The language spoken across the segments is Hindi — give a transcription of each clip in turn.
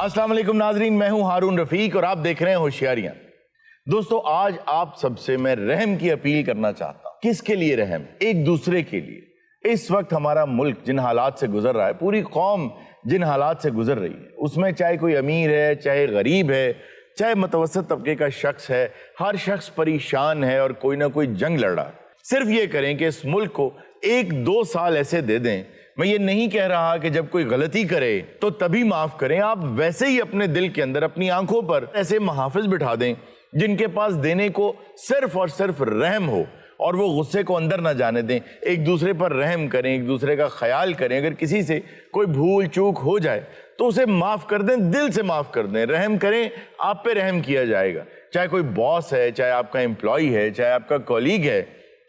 अस्सलाम वालेकुम नाजरीन, मैं हूं हारून रफीक और आप देख रहे हैं होशियारियां। दोस्तों, आज आप सबसे मैं रहम की अपील करना चाहता हूं। किसके लिए रहम? एक दूसरे के लिए। इस वक्त हमारा मुल्क जिन हालात से गुजर रहा है, पूरी कौम जिन हालात से गुजर रही है, उसमें चाहे कोई अमीर है, चाहे गरीब है, चाहे मुतवस्सित तबके का शख्स है, हर शख्स परेशान है और कोई ना कोई जंग लड़ रहा है। सिर्फ ये करें कि इस मुल्क को 1-2 साल ऐसे दे दें। मैं ये नहीं कह रहा कि जब कोई गलती करे तो तभी माफ करें। आप वैसे ही अपने दिल के अंदर, अपनी आंखों पर ऐसे मुहाफिज बिठा दें जिनके पास देने को सिर्फ और सिर्फ रहम हो, और वो गुस्से को अंदर ना जाने दें। एक दूसरे पर रहम करें, एक दूसरे का ख्याल करें। अगर किसी से कोई भूल चूक हो जाए तो उसे माफ कर दें, दिल से माफ कर दें। रहम करें, आप पे रहम किया जाएगा। चाहे कोई बॉस है, चाहे आपका एम्प्लॉय है, चाहे आपका कॉलीग है,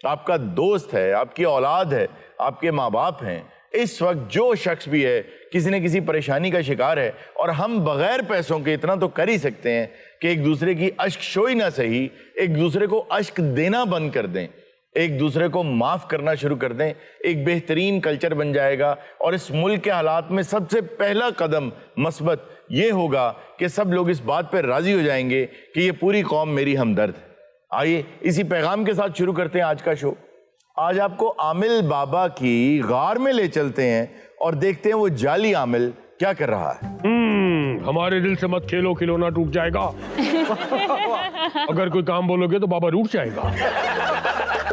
आपका दोस्त है, आपकी औलाद है, आपके माँ बाप हैं। इस वक्त जो शख्स भी है किसी न किसी परेशानी का शिकार है, और हम बगैर पैसों के इतना तो कर ही सकते हैं कि एक दूसरे की अश्क शोई ना सही, एक दूसरे को अश्क देना बंद कर दें, एक दूसरे को माफ करना शुरू कर दें। एक बेहतरीन कल्चर बन जाएगा। और इस मुल्क के हालात में सबसे पहला कदम मस्बत ये होगा कि सब लोग इस बात पर राजी हो जाएंगे कि ये पूरी कौम मेरी हमदर्द है। आइए इसी पैगाम के साथ शुरू करते हैं आज का शो। आज आपको आमिल बाबा की गार में ले चलते हैं और देखते हैं वो जाली आमिल क्या कर रहा है। हमारे दिल से मत खेलो, खिलौना टूट जाएगा। अगर कोई काम बोलोगे तो बाबा रूठ जाएगा।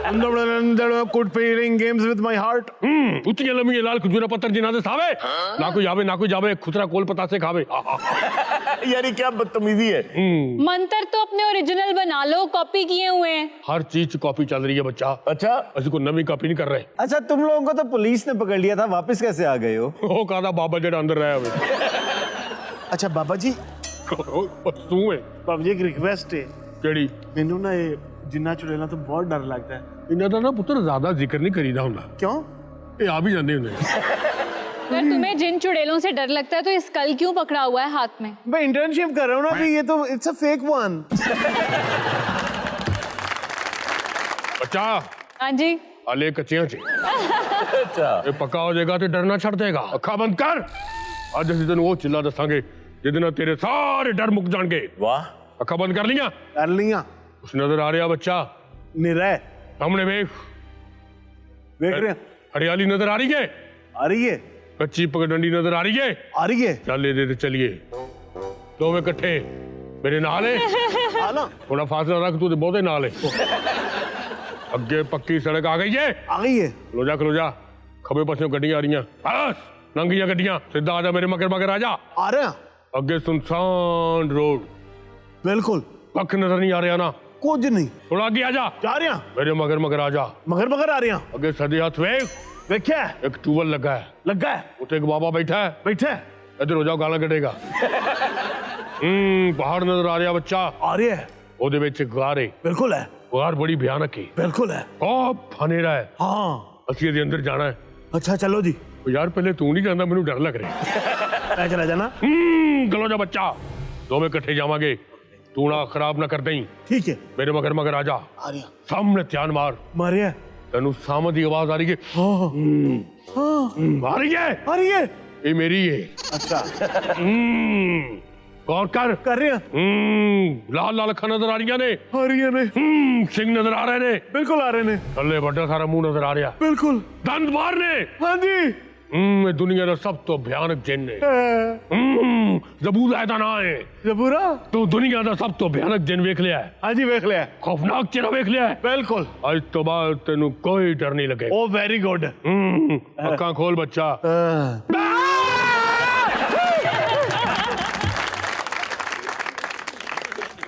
Quit playing games with my heart. उतनी लंबी लाल खजूरा पत्थर जिना से सावे, ना कोई आवे ना कोई जावे, खुसरा कोल पता से खावे। यानी क्या बदतमीजी है। मंत्र तो अपने ओरिजिनल बना लो, कॉपी किए हुए हैं। हर चीज कॉपी चल रही है बच्चा। अच्छा, ऐसी कोई नवी कॉपी नहीं कर रहे। अच्छा, तुम लोगों को तो पुलिस ने पकड़ लिया था, वापस कैसे आ गए हो? वो कहा बाबा जेड़ा अंदर रहा है। अच्छा बाबा जी, तू है बाबा जी एक रिक्वेस्ट है। केड़ी? मैनू ना ये जिन्ना चुड़ैला तो बहुत डर लगता है। इन्हें तो ना पुत्र ज्यादा जिक्र नहीं करीदा हुंदा। क्यों? ये आ भी जाते होंगे। अगर तुम्हें जिन चुड़ैलों से डर लगता है तो इस कल क्यों पकड़ा हुआ है हाथ में? मैं इंटर्नशिप कर रहा हूँ ना अभी, ये तो इट्स अ फेक वन। बच्चा, हाँ जी। आले कच्चियां चे। अच्छा, ये पक्का हो जाएगा तो डरना छड़ देगा। अखा बंद कर। आज ਅਸੀਂ ਤੈਨੂੰ ਉਹ चिल्ला दसांगे ਜਿਹਦੇ ਨਾਲ तेरे सारे डर मुक जाएंगे। वाह। अखा बंद कर लिया? कर लिया। कुछ नजर आ रहा बच्चा? निरा है। सामने देख रहे हैं? हरियाली नजर आ रही है? आ रही है। कच्ची पगडंडी नजर आ रही है? आ रही है। चल दे चलिए दोवे इकट्ठे मेरे नाल है। आना। थोड़ा फासला रख, तू बहुते नाल है। अगे पक्की सड़क आ गई है। आ गई है। खलो जा खबे पासों गड्डियां आ रही। बस नंगियां गड्डियां, सीधा आ जा मेरे मगर मगर आ जा। आ रहे हैं। अगे सुनसान रोड, बिल्कुल कख नजर नहीं आ रहा ना? कुछ नहीं। थोड़ा आगे आ जा। जा रहे हैं। मेरे मगर मगर आ जा। मगर मगर आ रहे हैं। अगे सदे हाथ वेख, देखिए एक ट्यूबवेल लगा है, लगा है। उते एक बाबा बैठा है। बैठे। इधर हो जाओ, गाला कटेगा। पहाड़ नजर आ रहा बच्चा। आ रही है। ओदे विच गार है। बिल्कुल है। गार बड़ी भयानक है। बिल्कुल है। बहुत फनेरा है। हाँ। असली दे अंदर जाना है। अच्छा चलो जी। यार पहले तू नहीं जाना, मैनू डर लग रहा है। चला जाना। चलो जा बच्चा, दोवें इकट्ठे जावांगे। तू ना खराब ना कर दई। ठीक है। मेरे मगर मगर आ जा। आ रही है। सामने ध्यान मार। मारिया। तेनू सामने की आवाज आ रही है? हाँ। आ रही है? आ रही है। ये मेरी है। अच्छा। गौर कर। कर रहे हैं। लाल लाल अखा नजर आ रही ने। आ रही है ने। सिंह नजर आ रहे ने। बिल्कुल आ रहे ने। थल्ले बड़ा सारा मुंह नजर आ रहा। बिल्कुल। दंद मारने। हाँ जी। ये दुनिया का सब तो भयानक जिन है। जबूर ऐदा ना है। जबूरा। तो दुनिया का सब तो भयानक जिन वेख लिया है। हाँ जी वेख लिया। खौफनाक चेहरा वेख लिया है। बिल्कुल। आज तो बाद तेनू कोई डर नहीं लगे। ओ वेरी गुड। अखा खोल बच्चा।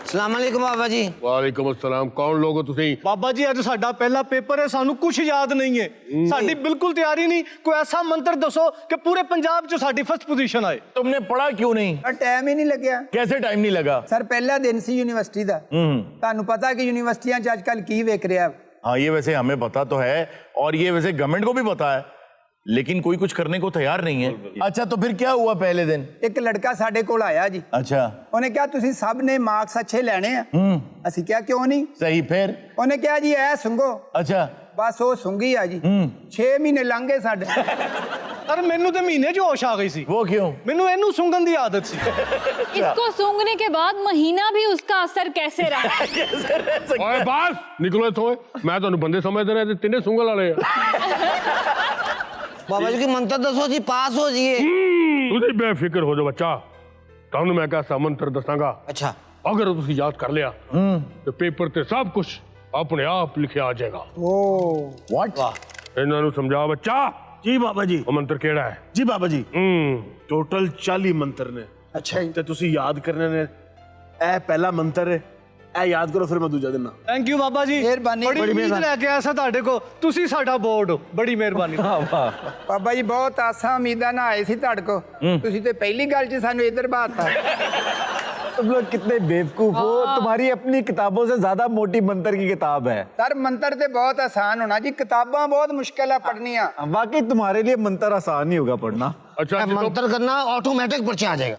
सलाम अलैकुम बाबा जी। वालेकुम अस्सलाम। कौन लोग हो तुसी? बाबा जी आज साडा पहला पेपर है, सानू कुछ याद नहीं है। साडी बिल्कुल तैयारी नहीं। कोई ऐसा मंत्र दसो कि पूरे पंजाब च साडी फर्स्ट पोजीशन आए। तुमने पढ़ा क्यों नहीं? टाइम ही नहीं लग्या। कैसे टाइम नहीं लगा? सर पहला दिन सी यूनिवर्सिटी दा। ਤੁਹਾਨੂੰ पता कि यूनिवर्सिटियां च आजकल की वेख रहा है। हाँ, ये वैसे हमें पता तो है, और ये वैसे गवर्नमेंट को भी पता है, लेकिन कोई कुछ करने को तैयार नहीं है। अच्छा, तो फिर क्या हुआ पहले दिन? एक लड़का साडे कोल आया जी। अच्छा। ਉਹਨੇ ਕਿਹਾ ਤੁਸੀਂ ਸਭ ਨੇ ਮਾਰਕਸ ਅੱਛੇ ਲੈਣੇ ਆ। ਅਸੀਂ ਕਿਹਾ ਕਿਉਂ ਨਹੀਂ? सही। फिर? ਉਹਨੇ ਕਿਹਾ ਜੀ ਐ ਸੁੰਘੋ। अच्छा। ਬਸ ਉਹ ਸੁੰਘੀ ਆ ਜੀ। 6 ਮਹੀਨੇ ਲੰਘ ਗਏ ਸਾਡੇ। सर मैनू तो महीने च होश आ गई सी। वो क्यों? मैनू इनू सूंघन दी आदत सी। इसको सूंघने के बाद महीना भी उसका असर कैसे रहा? ਓਏ ਬਾਸ ਨਿਕਲੋ ਇੱਥੋਂ ਓਏ ਮੈਂ ਤੁਹਾਨੂੰ ਬੰਦੇ ਸਮਝਦੇ ਨੇ ਤੇ ਤਿੰਨੇ ਸੁੰਗਲ ਵਾਲੇ ਆ बाबा जी की मंत्र दसो जी पास हो जाइए। ਤੁਸੀਂ ਬੇਫਿਕਰ ਹੋ ਜਾਓ ਬੱਚਾ ਤੁਹਾਨੂੰ ਮੈਂ ਕਹਾ ਮੰਤਰ ਦੱਸਾਂਗਾ अच्छा ਅਗਰ ਤੁਸੀਂ ਯਾਦ ਕਰ ਲਿਆ ਤੇ ਪੇਪਰ ਤੇ ਸਭ ਕੁਝ ਆਪਣੇ ਆਪ ਲਿਖਿਆ ਆ ਜਾਏਗਾ व्हाट? ਇਹਨਾਂ ਨੂੰ ਸਮਝਾ ਬੱਚਾ जी बाबा जी। ਉਹ ਮੰਤਰ ਕਿਹੜਾ ਹੈ जी बाबा जी टोटल 40 मंत्र ने ਅੱਛਾ ਜੀ ਤੇ ਤੁਸੀਂ ਯਾਦ ਕਰਨੇ ਨੇ ਇਹ ਪਹਿਲਾ ਮੰਤਰ ਹੈ ਇਹ ਯਾਦ ਕਰੋ ਫਿਰ ਮੈਂ ਦੂਜਾ ਦਿਨਾ थैंक यू बाबा जी। ਮਿਹਰਬਾਨੀ। बड़ी बड़ी उम्मीद लेके आया सा ਤੁਹਾਡੇ ਕੋ ਤੁਸੀਂ ਸਾਡਾ ਬੋਰਡ ਹੋ। ਬੜੀ ਮਿਹਰਬਾਨੀ। ਬਾਬਾ ਜੀ ਬਹੁਤ ਆਸਾਂ ਉਮੀਦਾਂ ਨਾਲ ਆਏ ਸੀ ਤੁਹਾਡੇ ਕੋ ਤੁਸੀਂ ਤੇ ਪਹਿਲੀ ਗੱਲ 'ਚ ਸਾਨੂੰ ਇੱਧਰ ਬਾਤਾ। तुम लोग कितने बेवकूफ हो। तुम्हारी अपनी किताबों से ज्यादा मोटी मंत्र की किताब है। सर मंत्र ते बहुत आसान होना जी, किताबां बहुत मुश्किल है पढ़निया। वाकई तुम्हारे लिए मंत्र आसान नहीं होगा पढ़ना। ਅੱਛਾ ਜਦੋਂ मंत्र करना ऑटोमेटिक पर्चा आ जाएगा।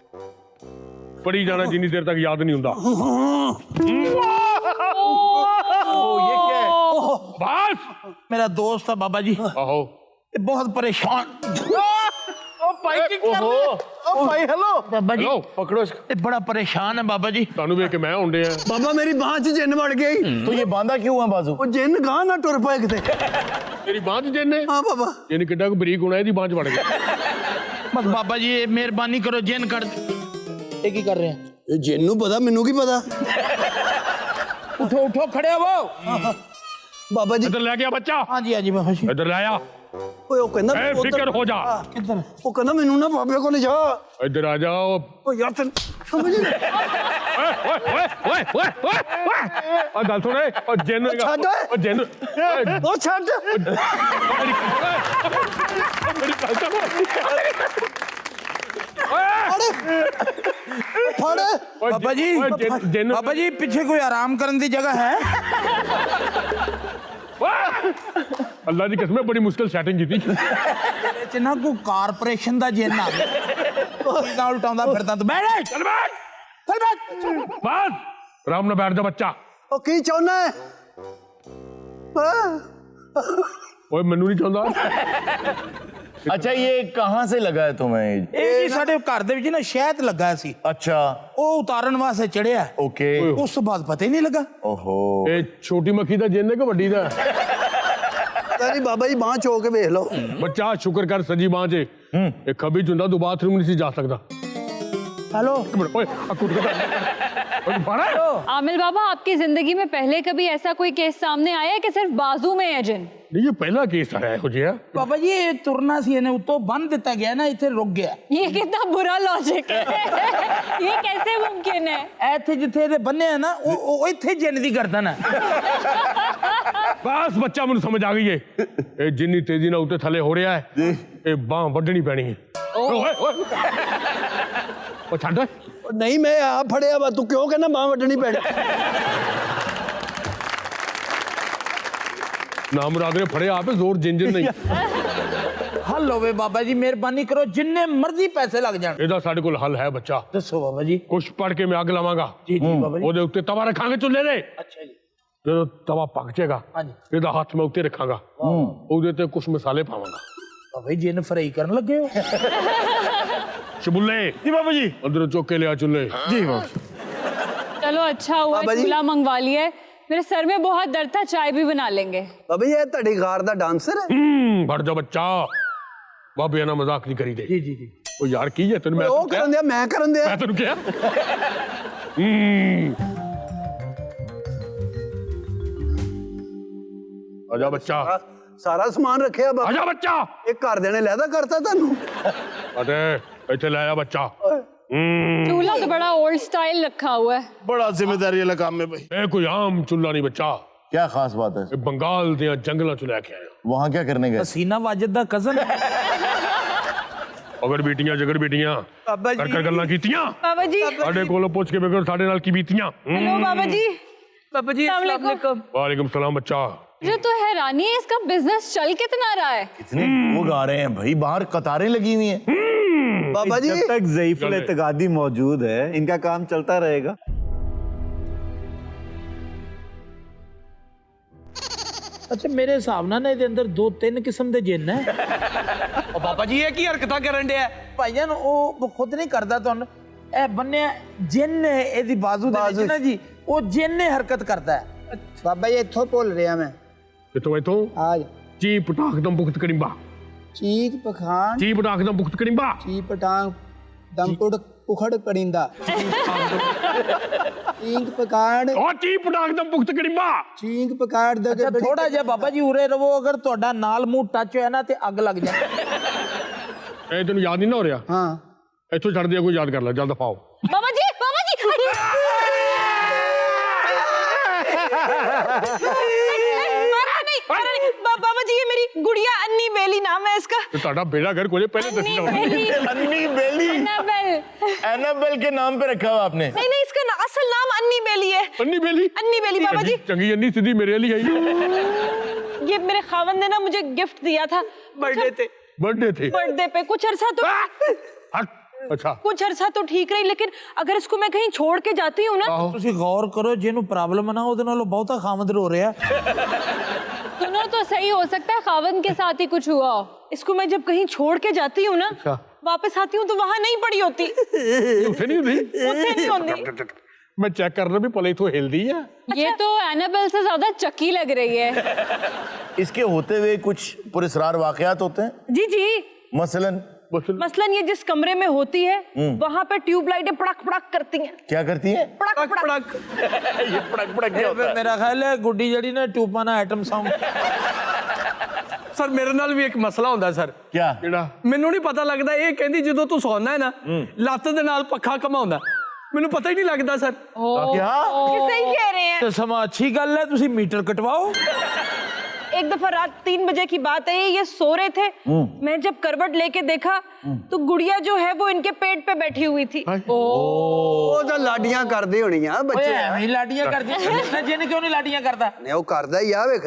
ਪੜੀ ਜਾਣਾ ਜਿੰਨੀ ਦੇਰ ਤੱਕ ਯਾਦ ਨਹੀਂ ਹੁੰਦਾ ये क्या है? ਬਸ मेरा दोस्त था बाबा जी, ਆਹੋ ये बहुत परेशान। ओहो, ਭਾਈ ਹੈਲੋ बाबा जी ਹੈਲੋ पकड़ो इसको। ये बड़ा परेशान है बाबा जी। ਤੁਹਾਨੂੰ ਵੇਖ ਕੇ ਮੈਂ ਹੁੰਦੇ ਆ ਬਾਬਾ ਮੇਰੀ ਬਾਹ 'ਚ ਜਿੰਨ ਵੜ ਗਈ। तो ये बांधा क्यों है बाजू? ਉਹ ਜਿੰਨ ਗਾਂ ਨਾ ਟੁਰ ਪਏ ਕਿਤੇ। ਤੇਰੀ ਬਾਂਹ 'ਚ ਜਿੰਨੇ ਹਾਂ ਬਾਬਾ। ਜਿੰਨ ਕਿੱਡਾ ਕੁ ਬਰੀਕ ਹੋਣਾ ਇਹਦੀ ਬਾਂਹ 'ਚ ਵੜ ਗਿਆ बस बाबा जी ये मेहरबानी करो जैन कर ये की कर रहे हैं? ਇਹ ਜਿੰਨ ਨੂੰ ਪਤਾ ਮੈਨੂੰ ਕੀ ਪਤਾ। उठो उठो खड़े हो। ਬਾਬਾ ਜੀ ਇੱਧਰ ਲੈ ਗਿਆ ਬੱਚਾ हाँ जी हाँ जी बाबा जी। ਇੱਧਰ ਲੈ ਆ ਓਏ ਉਹ ਕਹਿੰਦਾ ਬੇਫਿਕਰ ਹੋ ਜਾ किधर? ਉਹ ਕਹਿੰਦਾ ਮੈਨੂੰ ਨਾ ਬਾਬੇ ਕੋਲ ਜਾ। ਇੱਧਰ ਆ ਜਾ ਓ ਯਾਰ ਤੈਨੂੰ ਸਮਝ ਨਹੀਂ। ਓਏ ਆ ਗੱਲ ਸੁਣ ਓ ਜਿੰਨ ਛੱਡ ਓਏ। ਓ ਜਿੰਨ ਉਹ ਛੱਡ। ਮੇਰੀ ਗੱਲ ਸੁਣ ਫੜ। बाबा जी जिन बाबा जी पीछे कोई आराम करने की जगह है? अल्लाह की कसम बड़ी मुश्किल सेटिंग की थी ਇਹ 'ਚ ਨਾ ਕੋਈ ਕਾਰਪੋਰੇਸ਼ਨ ਦਾ ਜਿੰਨ ਆ ਗਿਆ ਨਾ ਉਲਟਾਉਂਦਾ ਫਿਰਦਾ ਤੂੰ ਬੈਠ चल बैठ ਚੱਲ ਬੈਠ। बस आराम में बैठ जा बच्चा ਉਹ ਕੀ ਚਾਹੁੰਦਾ ਹੈ? ओए मन्नू नहीं चाहता अच्छा ये कहाँ से लगा है तुम्हें? ਇਹ ਜੀ ਸਾਡੇ ਘਰ ਦੇ ਵਿੱਚ ਨਾ ਸ਼ਹਿਦ ਲੱਗਾ ਸੀ, अच्छा ਉਹ ਉਤਾਰਨ ਵਾਸਤੇ ਚੜਿਆ। ओके। ਉਸ ਤੋਂ ਬਾਅਦ ਪਤਾ ਹੀ ਨਹੀਂ ਲੱਗਾ। ओहो, ये छोटी मक्खी दा जिन्न है कि वड्डी दा ਕਹਿੰਦੀ ਬਾਬਾ ਜੀ ਬਾਹ ਚੋ ਕੇ ਵੇਖ ਲਓ। बच्चा शुक्र कर सजी बांह च एक खबी चुंदा तू बाथरूम नहीं सी जा सकता हेलो ओए आ कुट के बाड़ा आमिल बाबा, आपकी जिंदगी में पहले कभी ऐसा कोई केस सामने आया है कि सिर्फ बाजू में है जिन? नहीं ये पहला केस आया है जिहा बाबा जी ये तुरना सी इन्हें उतो बंद दिता गया ना, इथे रुक गया। ये कितना बुरा लॉजिक है। ये कैसे मुमकिन है? ऐथे जिथे दे बन्ने है ना ओ इथे जिन दी गर्दन है। बस बच्चा मैनू समझ आ गई है ये जिन्नी तेजी ना उत्ते थले हो रहा है ये बांह वड्डनी पैनी है ओए ओ छੱਡ ਓਏ ਨਹੀਂ ਮੈਂ ਆ ਫੜਿਆ ਵਾ, ਤੂੰ ਕਿਉਂ ਕਹਿੰਦਾ ਬਾਹ ਵੱਢਣੀ ਪੈਣੀ? ना मुराद ने फड़े आप जोर जिंजन नहीं हल होवे बाबा जी, मेहरबानी करो जिन्ने मर्जी पैसे लग जान। ਇਹਦਾ ਸਾਡੇ ਕੋਲ ਹੱਲ ਹੈ ਬੱਚਾ दसो बाबा जी। ਕੁਛ ਪੜ ਕੇ ਮੈਂ ਅੱਗ ਲਾਵਾਂਗਾ जी जी बाबा जी। ਉਹਦੇ ਉੱਤੇ ਤਵਾ ਰੱਖਾਂਗੇ ਚੁੱਲ੍ਹੇ ਦੇ अच्छा जी ਜਦੋਂ ਤਵਾ ਪੱਕ ਜਾਏਗਾ हाँ जी। ਇਹਦਾ ਹੱਥ ਮੈਂ ਉੱਤੇ ਰੱਖਾਂਗਾ ਉਹਦੇ ਤੇ ਕੁਝ ਮਸਾਲੇ ਪਾਵਾਂਗਾ बाबा जी जिन फ्राई करन लगे हो? चबुल्ले जी बाबा जी। अंदर चौक के लिया चुल्ले जी बाबा। चलो अच्छा हुआ बाबा जी। चूल्हा मंगवा लिया है। मेरे सर में बहुत दर्द था, चाय भी बना लेंगे। ਬਾਬਾ ਜੀ ਇਹ ਤੁਹਾਡੀ ਗਾਰ ਦਾ ਡਾਂਸਰ ਹੈ? भर जा बच्चा बाबे ना मजाक नहीं करी दे जी जी जी। ओ यार की है तेन मैं ਉਹ ਕਰਨ ਦਿਆ ਮੈਂ ਕਰਨ ਦਿਆ। मैं तेन क्या आजा बच्चा ਸਾਰਾ ਸਮਾਨ ਰੱਖਿਆ ਬਾਬਾ। आजा बच्चा ਇਹ ਘਰਦਿਆਂ ਨੇ ਲੈਦਾ ਕਰਤਾ ਤੁਹਾਨੂੰ? अरे इथे ले आया बच्चा चूल्हा तो बड़ा ओल्ड स्टाइल रखा हुआ है। बड़ा जिम्मेदारी वाला काम है भाई। ए कोई आम चुल्ला नहीं बच्चा क्या खास बात है? ये बंगाल दे जंगलों च लेके आया वहाँ क्या करने गए? हसीना वाजिद दा कजन अगर बेटियां जगर बेटियां बाबा कर कर गल्लां कीतियां बाबा जी। साडे कोलों पूछ के बेगर साडे नाल की बीतियां हेलो बाबा जी। बाबा जी अस्सलाम वालेकुम। वालेकुम सलाम बच्चा मुझे तो हैरानी है, इसका बिजनेस चल कितना रहा है? कितने लोग आ रहे हैं भाई, बाहर कतारें लगी हुई हैं। ਬਾਬਾ जी जब तक ज़ईफुल चले। एतकादी मौजूद है इनका काम चलता रहेगा। ਅੱਛਾ ਮੇਰੇ ਹਿਸਾਬ ਨਾਲ ਨਾ ਇਹਦੇ ਅੰਦਰ 2-3 ਕਿਸਮ ਦੇ ਜਿੰਨ ਹੈ। ਉਹ ਬਾਬਾ ਜੀ ਇਹ ਕੀ ਹਰਕਤਾਂ ਕਰਨ ਡਿਆ? ਭਾਈਜਾਨ ਉਹ ਖੁਦ ਨਹੀਂ ਕਰਦਾ ਤੁਹਾਨੂੰ, ਇਹ ਬੰਨਿਆ ਜਿੰਨ ਹੈ ਇਹਦੀ ਬਾਜ਼ੂ ਦੇ ਵਿੱਚ ਨਾ ਜੀ, ਉਹ ਜਿੰਨ ਹਰਕਤ ਕਰਦਾ ਹੈ। ਬਾਬਾ ਜੀ ਇੱਥੋਂ ਭੁੱਲ ਰਿਹਾ ਮੈਂ। ਕਿਤੋਂ ਇਥੋਂ ਆਜ ਚੀ ਪਟਾਖ ਦਮ ਪੁਖਤ ਕਰਿੰਬਾ, ਚੀਕ ਪਖਾਨ ਚੀ ਪਟਾਖ ਦਮ ਪੁਖਤ ਕਰਿੰਬਾ, ਚੀ ਪਟਾਂਗ ਦਮਪੁੜ ਪੁਖੜ ਕਰਿੰਦਾ, ਚੀਕ ਪਕਾੜ ਉਹ ਚੀ ਪਟਾਖ ਦਮ ਪੁਖਤ ਕਰਿੰਬਾ। ਚੀਕ ਪਕਾੜ ਦਾ ਅੱਛਾ ਥੋੜਾ ਜਿਹਾ ਬਾਬਾ ਜੀ ਉਰੇ ਰਵੋ, ਅਗਰ ਤੁਹਾਡਾ ਨਾਲ ਮੂੰਹ ਟੱਚ ਹੋਇਆ ਨਾ ਤੇ ਅੱਗ ਲੱਗ ਜਾਏ। ਇਹ ਤੈਨੂੰ ਯਾਦ ਨਹੀਂ ਨਾ ਹੋ ਰਿਹਾ? ਹਾਂ ਇੱਥੋਂ ਛੱਡ ਦਿਆ, ਕੋਈ ਯਾਦ ਕਰ ਲੈ, ਜਲਦ ਦਫਾਓ। बाबा जी मारा नहीं, बाबा जी ये मेरी गुड़िया अन्नी बेली नाम है इसका। ਤੇ ਤੁਹਾਡਾ ਬੇੜਾ ਘਰ ਕੋਲੇ ਪਹਿਲੇ अन्नी ਦੱਸਣਾ बेली, अन्नी बेली, एनाबेल। एनाबेल के नाम पे रखा हुआ आपने? नहीं नहीं, इसका असल नाम अन्नी बेली है। ਅੰਨੀ ਬੇਲੀ, अन्नी बेली बाबा जी। ਚੰਗੀ ਅੰਨੀ ਸਿੱਧੀ ਮੇਰੇ ਲਈ ਆਈ ये मेरे खावन ने ना मुझे गिफ्ट दिया था बर्थडे थे। बर्थडे थे। बर्थडे पे। कुछ अरसा तो अच्छा कुछ अरसा तो ठीक रही, लेकिन अगर इसको मैं कहीं छोड़ के जाती हूँ ना, ਤੁਸੀਂ ਗੌਰ ਕਰੋ, ਜਿਹਨੂੰ ਪ੍ਰੋਬਲਮ ਹੈ ਨਾ ਉਹਦੇ ਨਾਲੋਂ ਬਹੁਤਾ ਖਾਮਦ ਰੋ ਰਿਹਾ। सुनो तो सही हो सकता है खावन के साथ ही कुछ हुआ हो। इसको मैं जब कहीं छोड़ के जाती हूँ ना, वापस आती हूँ तो वहां नहीं पड़ी होती, ਉੱਥੇ ਨਹੀਂ ਹੁੰਦੀ। उत्थे नहीं होती। मैं चेक कर रहा भी पले तो हिलदी है। ये तो एनाबेल से ज्यादा चक्की लग रही है। इसके होते हुए कुछ पुरस्कार वाकयात होते हैं, जी जी। मसलन मसलन ये जिस कमरे में होती है वहां पे ट्यूबलाइटें पड़क पड़क करती हैं। क्या करती हैं? पड़क पड़क। पड़क ये पड़क पड़क क्या होता है? ਮੇਰਾ ਖਿਆਲ ਹੈ ਗੁੱਡੀ ਜਿਹੜੀ ਨਾ ਟਿਊਬਾਂ ਨਾਲ ਐਟਮ ਸਾਊਂਡ। ਸਰ ਮੇਰੇ ਨਾਲ ਵੀ ਇੱਕ ਮਸਲਾ ਹੁੰਦਾ ਸਰ। क्या? ਕਿਹੜਾ? ਮੈਨੂੰ ਨਹੀਂ ਪਤਾ ਲੱਗਦਾ, ਇਹ ਕਹਿੰਦੀ ਜਦੋਂ ਤੂੰ ਸੌਂਦਾ ਹੈ ਨਾ ਲੱਤ ਦੇ ਨਾਲ ਪੱਖਾ ਘਮਾਉਂਦਾ, ਮੈਨੂੰ ਪਤਾ ਹੀ ਨਹੀਂ ਲੱਗਦਾ ਸਰ। क्या? ये सही कह रहे हैं। ਤੇ ਸਮਾਂ ਅੱਛੀ ਗੱਲ ਹੈ, ਤੁਸੀਂ ਮੀਟਰ ਕਟਵਾਓ। एक दफा रात 3 बजे की बात है, ये सो रहे थे। मैं जब करवट लेके देखा तो गुड़िया जो है वो इनके पेट पे बैठी हुई थी। ਉਹ ਤਾਂ ਲਾਡੀਆਂ ਕਰਦੇ ਹੋਣੀਆਂ ਓਏ ਬੱਚੇ। ਐਵੇਂ ਹੀ ਲਾਡੀਆਂ ਕਰਦੀ ਨਾ, ਜਿੰਨ ਕਿਉਂ ਨਹੀਂ ਲਾਡੀਆਂ ਕਰਦਾ? ਨੇ ਉਹ ਕਰਦਾ ਹੀ ਆ, ਵੇਖ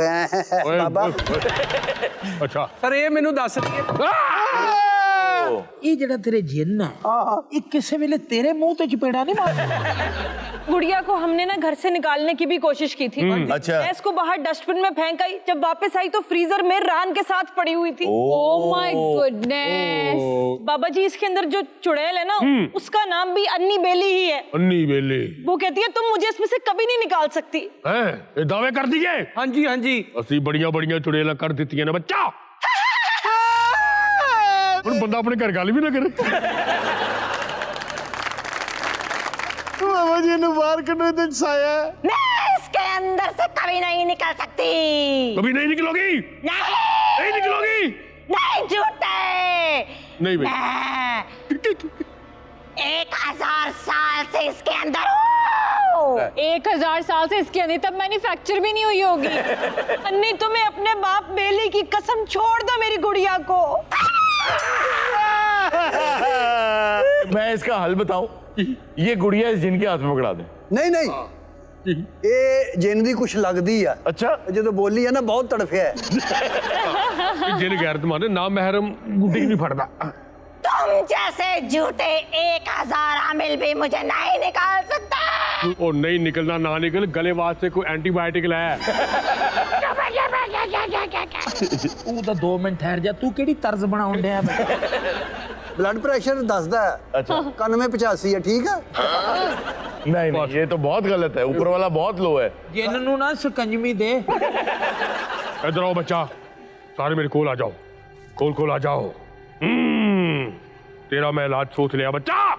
ओए, ਬਾਬਾ। अच्छा ਸਰ ਇਹ ਮੈਨੂੰ ਦੱਸ ਦਈਏ, ਇਹ ਜਿਹੜਾ ਤੇਰੇ ਜਿੰਨ ਹੈ ਇਹ ਕਿਸੇ ਵੇਲੇ ਤੇਰੇ ਮੂੰਹ ਤੇ ਚਪੇੜਾ नहीं मारता? गुड़िया को हमने ना घर से निकालने की भी कोशिश की थी। अच्छा। मैं इसको बाहर डस्टबिन में फेंक आई, जब वापस आई तो फ्रीजर में रान के साथ पड़ी हुई थी। Oh my goodness. बाबा जी इसके अंदर जो चुड़ैल है ना, उसका नाम भी अन्नी बेली ही है। अन्नी बेली वो कहती है तुम मुझे इसमें से कभी नहीं निकाल सकती। हैं? ये दावे कर दिए? ਹਾਂਜੀ ਹਾਂਜੀ। ਅਸੀਂ ਬੜੀਆਂ ਬੜੀਆਂ ਚੁੜੇਲਾਂ ਕਰ ਦਿੱਤੀਆਂ ਨੇ ਬੱਚਾ। ਹੁਣ ਬੰਦਾ ਆਪਣੇ ਘਰ ਗੱਲ ਵੀ ਨਾ ਕਰੇ। ਬਾਬਾ ਜੀ ਨੂੰ ਬਾਹਰ ਕੱਢੋ ਤੇ ਸਾਇਆ। मैं इसके अंदर से कभी नहीं निकल सकती। कभी नहीं निकलोगी? नहीं नहीं निकलोगी? नहीं झूठे। नहीं भाई। मैं 1000 साल से इसके अंदर हूँ। 1000 साल से इसके अंदर तब मैन्युफैक्चर भी नहीं हुई होगी। अन्नी तुम्हें अपने बाप बेली की कसम छोड़ दो मेरी गुड़िया को। मैं इसका हल बताऊं, ये गुड़िया इस जिन के हाथ में पकड़ा दे। ਨਹੀਂ ਨਹੀਂ, ਇਹ ਜਿੰਨ ਦੀ ਕੁਛ ਲੱਗਦੀ ਆ। अच्छा, ਜਦੋਂ ਬੋਲੀ ਆ ਨਾ ਬਹੁਤ ਤੜਫਿਆ ਹੈ। जिन गैरत माने ना महरम गुड्डी नहीं फटदा। तुम जैसे झूठे 1000 आमिल भी मुझे नहीं निकाल सकता। ओ नहीं निकलना ना निकल, गले वास्ते कोई एंटीबायोटिक लाया। ਤੂੰ ਤਾਂ 2 ਮਿੰਟ ਠਹਿਰ ਜਾ, ਤੂੰ ਕਿਹੜੀ ਤਰਜ਼ ਬਣਾਉਣ ਡਿਆ? ਬਲੱਡ ਪ੍ਰੈਸ਼ਰ ਦੱਸਦਾ ਹੈ। अच्छा। 91-85 ਹੈ, ਠੀਕ ਆ। नहीं नहीं, ये तो बहुत गलत है, ऊपर वाला बहुत लो है। ਜਿੰਨ ਨੂੰ ਨਾ ਸਕੰਜਮੀ ਦੇ। इधर आओ बच्चा, सारे मेरे कोल आ जाओ, कोल आ जाओ। तेरा मैं इलाज सोच लिया बच्चा,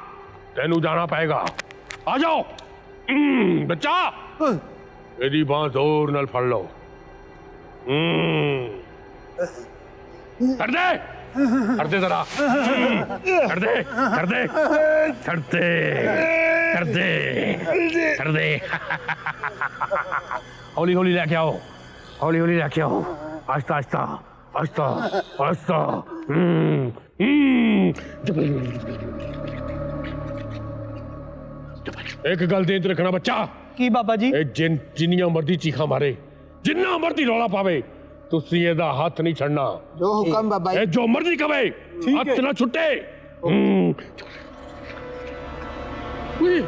तेनू जाना पड़ेगा। आ जाओ बच्चा, मेरी बांह जोर नाल फड़ लो। कर दे जरा, कर दे। हौली हौली लेके आओ, हौली लेके आओ, आस्ता आस्ता आस्ता आस्ता। एक गल देंत रखना बच्चा, ਕੀ ਬਾਬਾ ਜੀ? जिन्नियां मर्जी चीखा मारे, जिन्ना मर्जी रौला पावे, तुसी एदा हाथ नहीं छड़ना। ਜੋ ਹੁਕਮ ਬਾਬਾ ਜੀ। जो मर्जी कवे, हाथ ना छुट्टे। ओए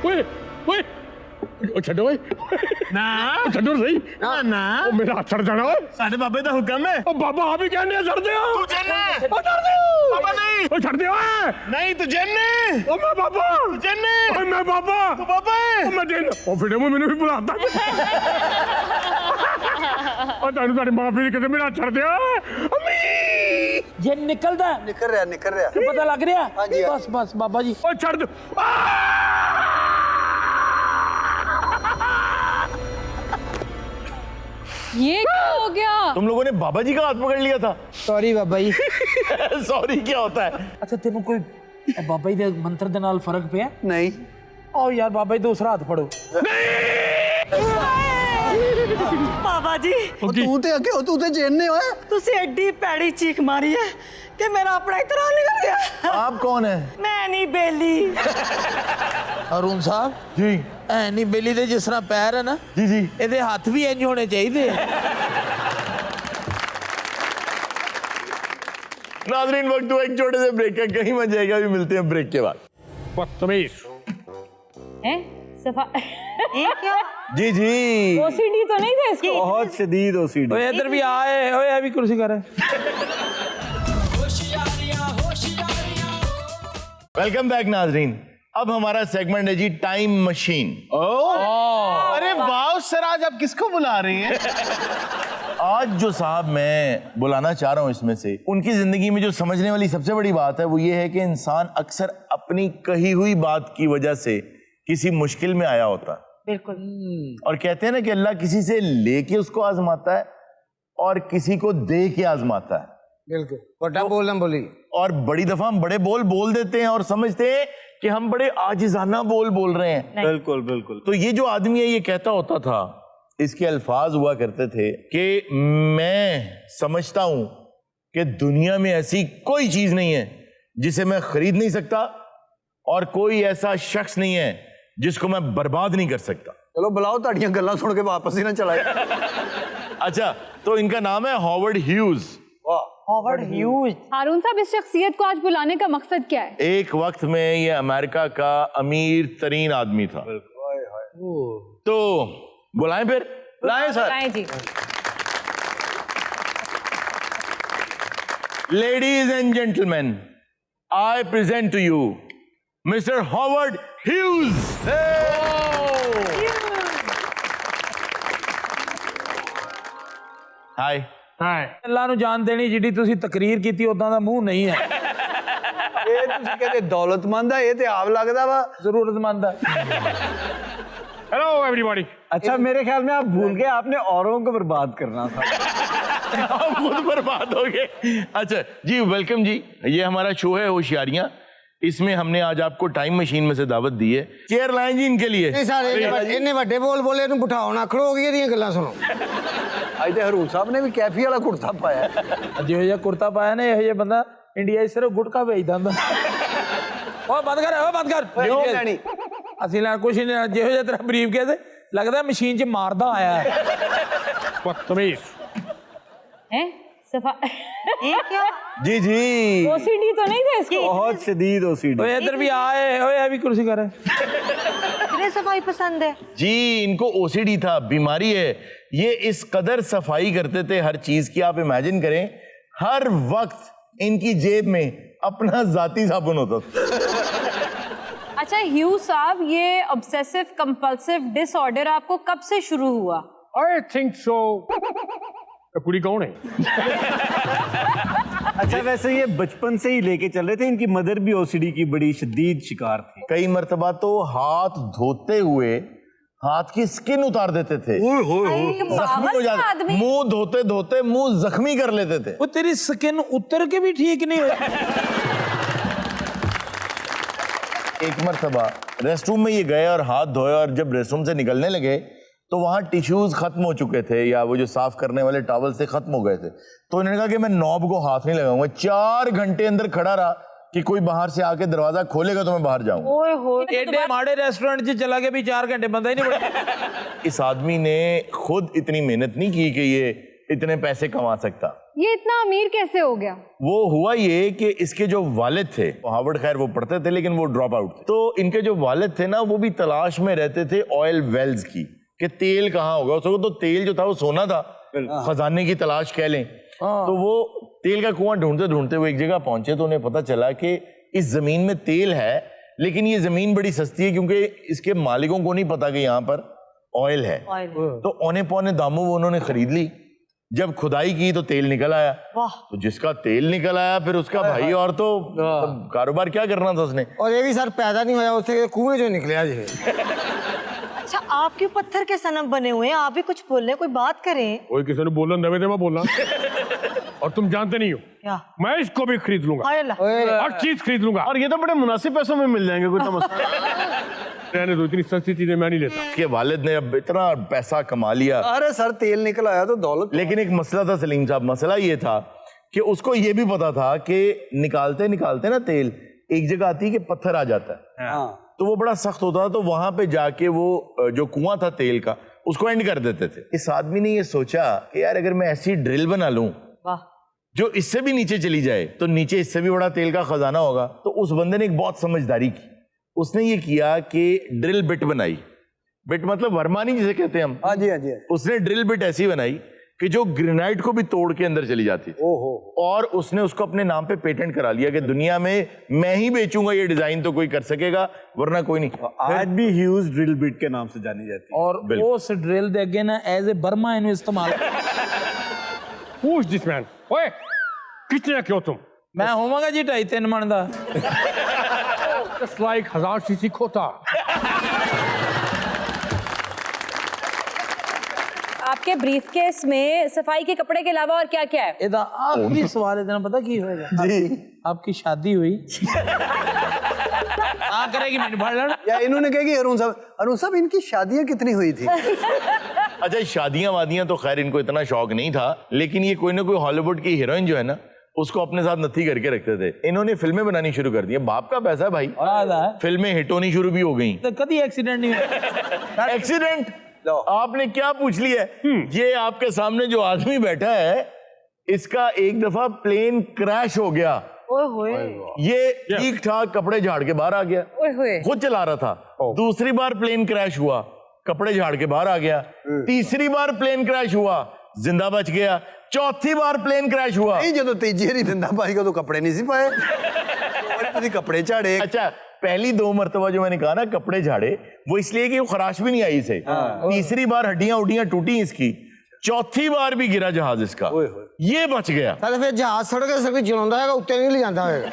ओए ओए ओ छड्डो ओए ना ओ छड्डो सही ना ओ मेरा हाथ छड़ जाना ओए साडे बाबे दा हुक्म है ओ बाबा आप ही कहने छड़ दे तू जन्ने ओ छड़ दे बाबा नहीं ओ छड़ दे ओए नहीं तू जन्ने ओ मैं बाबा तू जन्ने ओए मैं बाबा तू बाबा है ओ मैं दिन ओ फिर मैंने भी बुलाता ओ तानू तारी माफी कहते मेरा छड़ दे अम्मी ये निकलदा निकल रहा तो पता लग रहा हाँ जी, हाँ। बस बस बाबा जी ओ छड़ दो ये क्या हो गया? तुम लोगों ने बाबा जी का हाथ पकड़ लिया था। सॉरी बाबा जी। सॉरी क्या होता है? अच्छा तेनों कोई बाबा जी दे मंत्र दे नाल फर्क पिया नहीं आओ यार बाबा जी दूसरा हाथ फड़ो बाबा जी तू ते अगे तू ते जेने होए तुसी एडी पैड़ी चीख मारी है कि मेरा अपना इतना निकल गया। आप कौन है? मैं नहीं बेली। अरुण साहब जी ऐ नहीं बेली दे जिस तरह पैर है ना जी जी ਇਹਦੇ ਹੱਥ ਵੀ ਇੰਜ ਹੋਣੇ ਚਾਹੀਦੇ नाजरीन वक्त हुआ एक छोटे से ब्रेक का, कहीं मत जाएगा, अभी मिलते हैं ब्रेक के बाद। बदतमीज हैं? सफा ये क्या? जी जी ओसीडी तो नहीं था इसको? बहुत शदीद ओसीडी। ਓਏ ਇੱਧਰ ਵੀ ਆਏ ਓਏ ਇਹ ਵੀ ਕੁਰਸੀ ਕਰ वेलकम बैक नाजरीन। अब हमारा सेगमेंट है जी टाइम मशीन। अरे वाह सराज आप किसको बुला रही हैं आज जो साहब मैं बुलाना चाह रहा हूं इसमें से, उनकी जिंदगी में जो समझने वाली सबसे बड़ी बात है वो ये है कि इंसान अक्सर अपनी कही हुई बात की वजह से किसी मुश्किल में आया होता है। बिल्कुल। और कहते हैं ना कि अल्लाह किसी से लेके उसको आजमाता है और किसी को दे के आजमाता है। बिल्कुल बड़ा बोलना बोली। और बड़ी दफा हम बड़े बोल देते हैं और समझते हैं कि हम बड़े आजिजाना बोल रहे हैं। बिल्कुल बिल्कुल। तो ये जो आदमी है ये कहता होता था, इसके अल्फाज हुआ करते थे कि मैं समझता हूं कि दुनिया में ऐसी कोई चीज नहीं है जिसे मैं खरीद नहीं सकता और कोई ऐसा शख्स नहीं है जिसको मैं बर्बाद नहीं कर सकता। चलो बुलाओ ताड़ियां गल्ला सुन के वापस ही ना चलाए। अच्छा, तो इनका नाम है Howard Hughes. Howard Hughes. Haroon साहब, इस शख्सियत को आज बुलाने का मकसद क्या है? एक वक्त में ये अमेरिका का अमीर तरीन आदमी था। तो बुलाएं फिर? बुलाएं सर। बताएं जी। Ladies and gentlemen, I present to you Mr. Howard Hughes. Hi. हाय ਅੱਲਾ ਨੂੰ ਜਾਨ ਦੇਣੀ ਜਿਹੜੀ ਤੁਸੀਂ ਤਕਰੀਰ ਕੀਤੀ ਉਦਾਂ ਦਾ ਮੂੰਹ ਨਹੀਂ ਹੈ ਇਹ ਤੁਸੀਂ ਕਹਿੰਦੇ ਦੌਲਤਮੰਦ ਆ, ਇਹ ਤੇ ਆਪ ਲੱਗਦਾ ਵਾ ਜ਼ਰੂਰਤਮੰਦ ਹੈ हेलो एवरीबॉडी। अच्छा मेरे ख्याल में आप भूल गए आपने औरों को बर्बाद करना था। आप खुद बर्बाद हो गए। अच्छा जी, वेलकम जी। ये हमारा शो है होशियारियां। इसमें हमने आज आपको टाइम मशीन में से दावत दी है। चेयर लाएं जी इनके लिए। इन्ने ਵੱਡੇ ਬੋਲ ਇਹਨੂੰ ਬਿਠਾਓ ਨਾ, ਖੜੋ ਹੋ ਗਈਆਂ ਗੱਲਾਂ ਸੁਣੋ। ਅੱਜ ਤੇ ਹਰੂਨ ਸਾਹਿਬ ਨੇ ਵੀ ਕੈਫੀ ਵਾਲਾ ਕੁੜਤਾ ਪਾਇਆ। ਜਿਹੋ ਜਿਹਾ ਕੁਰਤਾ ਪਾਇਆ ਨੇ ਇਹੋ ਜਿਹਾ ਬੰਦਾ ਇੰਡੀਆ 'ਚ ਸਿਰਫ ਗੁਟਕਾ ਵੇਚਦਾ ਹੁੰਦਾ ਓ ਬੰਦ ਕਰ ਲੈਣੀ ਅਸੀਂ ਲੈਣ ਕੁਛ ਨਹੀਂ, ਜਿਹੋ ਜਿਹਾ ਤੇਰਾ ਬਰੀਫ ਕੇਸ ਲੱਗਦਾ ਮਸ਼ੀਨ 'ਚ ਮਾਰਦਾ ਆਇਆ बदतमीज। हैं? सफा ये क्या? जी जी ओसीडी तो नहीं था इसको? बहुत शदीद ओसीडी। ਓਏ ਇੱਧਰ ਵੀ ਆਏ ਓਏ ਇਹ ਵੀ ਕੁਰਸੀ ਕਰ कितने सफाई पसंद है। जी, इनको ओसीडी था, बीमारी है। ये इस कदर सफाई करते थे हर चीज की, आप इमेजिन करें हर वक्त इनकी जेब में अपना जाती साबुन होता था। अच्छा ह्यू साहब, ये ऑब्सेसिव कंपल्सिव डिसऑर्डर आपको कब से शुरू हुआ? I think so. कुड़ी कौन है? अच्छा वैसे ये बचपन से ही लेके चल रहे थे, इनकी मदर भी ओसीडी की बड़ी शदीद शिकार थी। कई मर्तबा तो हाथ धोते हुए हाथ की स्किन उतार देते थे, जख्मी हो जाते, मुंह धोते धोते मुंह जख्मी कर लेते थे। ਉਹ ਤੇਰੀ ਸਕਿਨ ਉਤਰ ਕੇ ਵੀ ਠੀਕ नहीं हुई। एक मर्तबा रेस्टरूम में ये गए और हाथ धोए और जब रेस्टरूम से निकलने लगे तो वहां टिश्यूज खत्म हो चुके थे या वो जो साफ करने वाले टॉवल से खत्म हो गए थे। तो उन्होंने कहा कि मैं नॉब को हाथ नहीं लगाऊंगा। 4 घंटे अंदर खड़ा रहा कि कोई बाहर से आके दरवाजा खोलेगा तो मैं बाहर जाऊंगा। ओए होए, एडे माड़े रेस्टोरेंट 'ਚ चला गया भी 4 घंटे बंदा ही नहीं बड़ा। इस आदमी ने खुद इतनी मेहनत नहीं की कि ये इतने पैसे कमा सकता। ये इतना अमीर कैसे हो गया? वो हुआ ये कि इसके जो वालिद थे, हार्वर्ड खैर वो पढ़ते थे लेकिन वो ड्रॉप आउट थे, तो इनके जो वालिद थे ना वो भी तलाश में रहते थे ऑयल वेल्स की, कि तेल कहाँ होगा। उसको तो तेल जो था वो सोना था, खजाने की तलाश कह लें। तो वो तेल का कुआं ढूंढते ढूंढते वो एक जगह पहुंचे तो उन्हें पता चला कि इस जमीन में तेल है, लेकिन ये जमीन बड़ी सस्ती है क्योंकि इसके मालिकों को नहीं पता कि यहाँ पर ऑयल है। तो औने पौने दामों वो उन्होंने खरीद ली। जब खुदाई की तो तेल निकल आया। तो जिसका तेल निकल आया फिर उसका भाई और तो कारोबार क्या करना था उसने। और ये भी सर पैदा नहीं होया उससे कुएं जो निकले आज। अच्छा, आप क्यों पत्थर के सनम बने हुए हैं? आप भी कुछ बोल रहे हैं, कोई बात करें। कोई किसी ने बोला नवे थे मैं बोला और तुम जानते नहीं हो क्या? मैं इसको भी खरीद लूंगा, हाय अल्लाह। हर चीज खरीद लूंगा। और ये तो बड़े मुनासिब पैसों में मिल जाएंगे, कोई मसला रहने दो, इतनी सस्ती चीजें मैं नहीं लेता। के वालिद ने अब इतना पैसा कमा लिया। अरे सर तेल निकल आया तो दौलत। लेकिन एक मसला था सलीम साहब, मसला ये था कि उसको ये भी पता था कि निकालते निकालते ना तेल एक जगह आती है कि पत्थर आ जाता है। तो वो बड़ा सख्त होता था, तो वहां पे जाके वो जो कुआं था तेल का उसको एंड कर देते थे। इस आदमी ने ये सोचा कि यार अगर मैं ऐसी ड्रिल बना लूं जो इससे भी नीचे चली जाए तो नीचे इससे भी बड़ा तेल का खजाना होगा। तो उस बंदे ने एक बहुत समझदारी की। उसने ये किया कि ड्रिल बिट बनाई। बिट मतलब वरमानी जिसे कहते हैं हम। हाँ जी हाँ जी। उसने ड्रिल बिट ऐसी बनाई कि जो ग्रेनाइट को भी तोड़ के अंदर चली जाती थी। और उसने उसको अपने नाम पे पेटेंट करा लिया कि दुनिया में मैं ही बेचूंगा ये डिजाइन, तो कोई कर सकेगा वरना कोई नहीं। आज भी ह्यूज ड्रिल बिट के नाम से जानी जाती है। और उस ड्रिल दे अगे ना एज ए बर्मा इन्हें इस्तेमाल। Who is this man? ओए कितने क्यों तुम? मैं होवांगा जी 2.5-3 मन दा। Just like 1000 सीसी खोता। आपके ब्रीफकेस में सफाई के कपड़े के अलावा और क्या क्या है? एदा आखिरी सवाल इतना पता की होएगा जी? आपकी शादी हुई? हाँ करेगी मैंने फाड़ लेना। या इन्होंने कहा कि अरुण साहब इनकी शादियां कितनी हुई थी? अच्छा शादियां वादियां तो खैर इनको इतना शौक नहीं था, लेकिन ये कोई ना कोई हॉलीवुड की हीरोइन जो है ना उसको अपने साथ नथी करके रखते थे। इन्होंने फिल्में बनानी शुरू कर दी। बाप का पैसा है भाई, फिल्में हिट होनी शुरू भी हो गई। तो कभी एक्सीडेंट नहीं हुआ? एक्सीडेंट आपने क्या पूछ लिया है? ये आपके सामने जो आदमी बैठा है इसका एक दफा प्लेन क्रैश हो गया। ये ठीक ठाक कपड़े झाड़ के बाहर आ गया, खुद चला रहा था। दूसरी बार प्लेन क्रैश हुआ, कपड़े झाड़ के बाहर आ गया। तीसरी बार प्लेन क्रैश हुआ, जिंदा बच गया। चौथी बार प्लेन क्रैश हुआ, नहीं जो तीजी बारी जिंदा बच गया तो कपड़े नहीं सी पाए। कपड़े झाड़े। अच्छा पहली 2 मरतबा जो मैंने कहा ना कपड़े झाड़े, वो इसलिए कि वो खराश भी नहीं आई इसे। तीसरी बार हड्डियां उड्डियां टूटी इसकी। चौथी बार भी गिरा जहाज इसका, ये बच गया। फिर जहाज सड़क चलाता है उत्ते नहीं ले जाता होगा।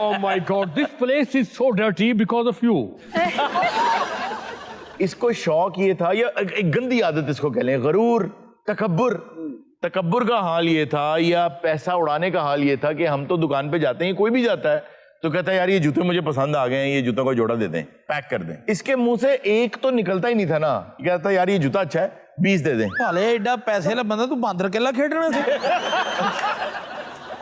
Oh my God, this place is so dirty because of you. इसको शौक ये था, या एक गंदी आदत इसको कह लें, गरूर, तकब्बुर। तकब्बुर का हाल ये था या पैसा उड़ाने का हाल ये था कि हम तो दुकान पे जाते हैं, कोई भी जाता है तो कहता है यार ये जूते मुझे पसंद आ गए हैं, ये जूतों को जोड़ा दे दें, पैक कर दें। इसके मुंह से एक तो निकलता ही नहीं था ना, कहता यार ये जूता अच्छा है 20 दे दें। भाले एडा पैसे ला बंदा तू बांदर किला खेडना थे।